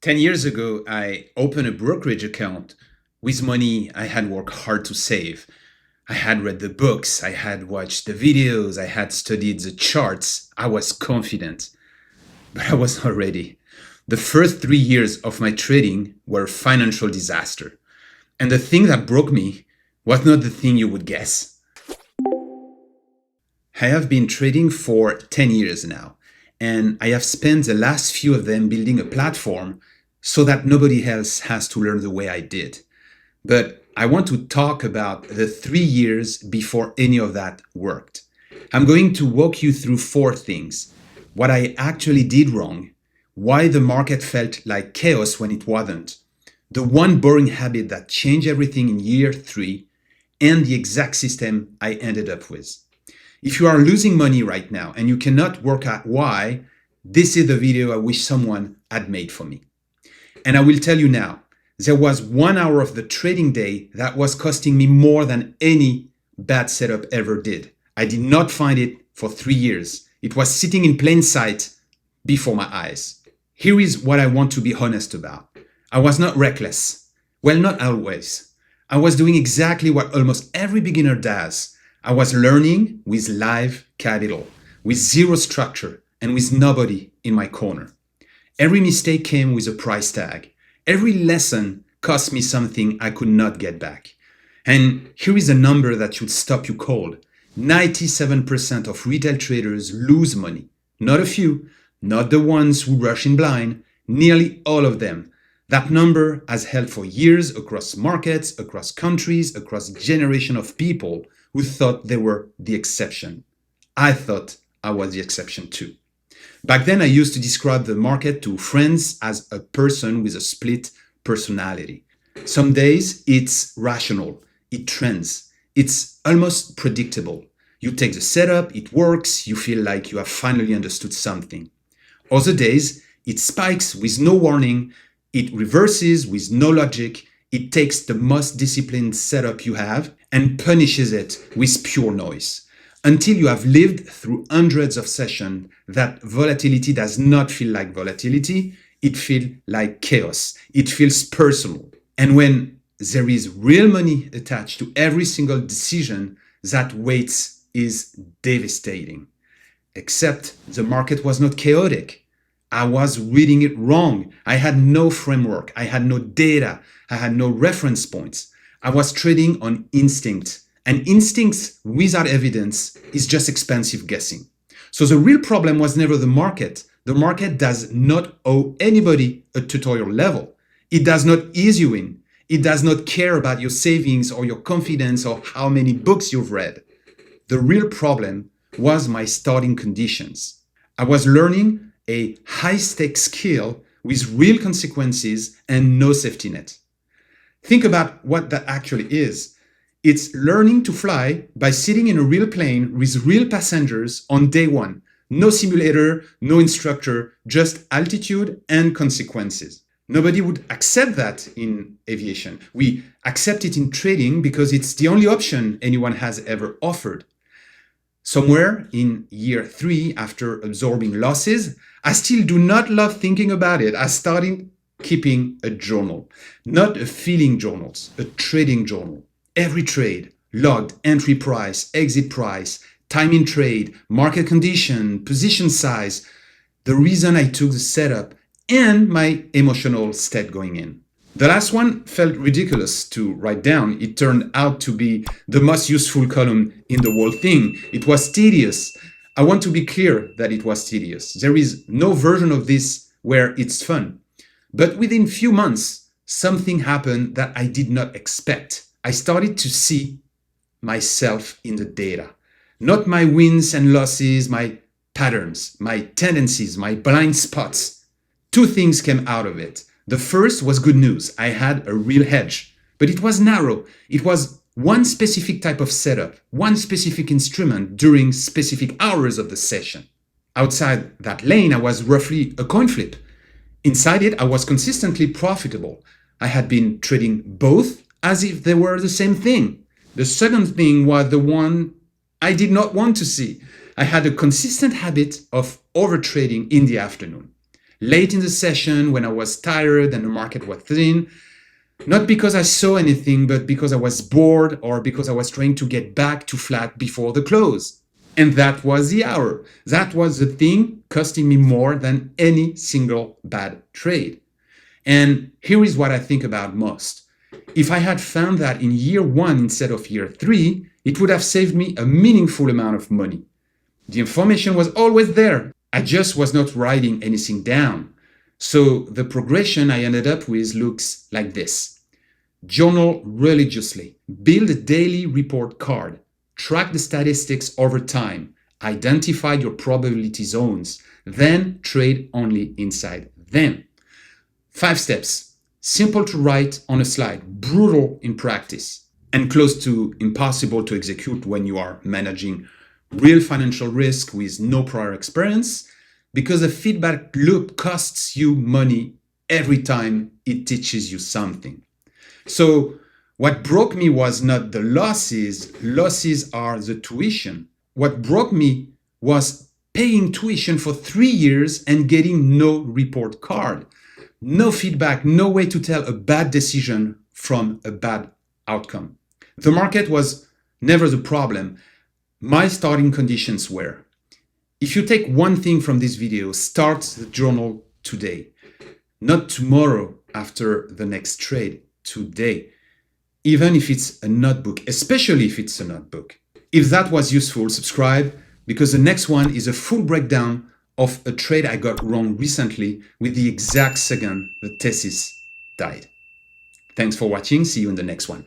10 years ago, I opened a brokerage account with money I had worked hard to save. I had read the books, I had watched the videos, I had studied the charts. I was confident, but I was not ready. The first 3 years of my trading were a financial disaster. And the thing that broke me was not the thing you would guess. I have been trading for 10 years now, and I have spent the last few of them building a platform so that nobody else has to learn the way I did. But I want to talk about the 3 years before any of that worked. I'm going to walk you through four things: what I actually did wrong, why the market felt like chaos when it wasn't, the one boring habit that changed everything in year three, and the exact system I ended up with. If you are losing money right now and you cannot work out why, this is the video I wish someone had made for me. And I will tell you now, there was 1 hour of the trading day that was costing me more than any bad setup ever did. I did not find it for 3 years. It was sitting in plain sight before my eyes. Here is what I want to be honest about. I was not reckless. Well, not always. I was doing exactly what almost every beginner does. I was learning with live capital, with zero structure, and with nobody in my corner. Every mistake came with a price tag. Every lesson cost me something I could not get back. And here is a number that should stop you cold. 97% of retail traders lose money. Not a few, not the ones who rush in blind, nearly all of them. That number has held for years across markets, across countries, across generations of people who thought they were the exception. I thought I was the exception too. Back then, I used to describe the market to friends as a person with a split personality. Some days it's rational, it trends, it's almost predictable. You take the setup, it works, you feel like you have finally understood something. Other days, it spikes with no warning, it reverses with no logic, it takes the most disciplined setup you have and punishes it with pure noise. Until you have lived through hundreds of sessions, that volatility does not feel like volatility, it feels like chaos. It feels personal. And when there is real money attached to every single decision, that weight is devastating. Except the market was not chaotic. I was reading it wrong. I had no framework. I had no data. I had no reference points. I was trading on instinct. And instincts without evidence is just expensive guessing. So the real problem was never the market. The market does not owe anybody a tutorial level. It does not ease you in. It does not care about your savings or your confidence or how many books you've read. The real problem was my starting conditions. I was learning a high-stakes skill with real consequences and no safety net. Think about what that actually is. It's learning to fly by sitting in a real plane with real passengers on day one. No simulator, no instructor, just altitude and consequences. Nobody would accept that in aviation. We accept it in trading because it's the only option anyone has ever offered. Somewhere in year three, after absorbing losses, I still do not love thinking about it. I started keeping a journal, not a feeling journal, a trading journal. Every trade, logged, entry price, exit price, time in trade, market condition, position size, the reason I took the setup, and my emotional state going in. The last one felt ridiculous to write down. It turned out to be the most useful column in the whole thing. It was tedious. I want to be clear that it was tedious. There is no version of this where it's fun. But within few months, something happened that I did not expect. I started to see myself in the data, not my wins and losses, my patterns, my tendencies, my blind spots. Two things came out of it. The first was good news. I had a real hedge, but it was narrow. It was one specific type of setup, one specific instrument during specific hours of the session. Outside that lane, I was roughly a coin flip. Inside it, I was consistently profitable. I had been trading both as if they were the same thing. The second thing was the one I did not want to see. I had a consistent habit of overtrading in the afternoon. late in the session when I was tired and the market was thin, not because I saw anything, but because I was bored or because I was trying to get back to flat before the close. And that was the hour. That was the thing costing me more than any single bad trade. And here is what I think about most. If I had found that in year 1 instead of year 3, it would have saved me a meaningful amount of money. The information was always there. I just was not writing anything down. So the progression I ended up with looks like this. Journal religiously. Build a daily report card. Track the statistics over time. Identify your probability zones. Then trade only inside them. 5 steps. Simple to write on a slide, brutal in practice, and close to impossible to execute when you are managing real financial risk with no prior experience, because the feedback loop costs you money every time it teaches you something. So what broke me was not the losses. Losses are the tuition. What broke me was paying tuition for 3 years and getting no report card. No feedback, no way to tell a bad decision from a bad outcome. The market was never the problem. My starting conditions were. If you take one thing from this video, start the journal today. Not tomorrow after the next trade, today. Even if it's a notebook, especially if it's a notebook. If that was useful, subscribe, because the next one is a full breakdown of a trade I got wrong recently with the exact second the thesis died. Thanks for watching. See you in the next one.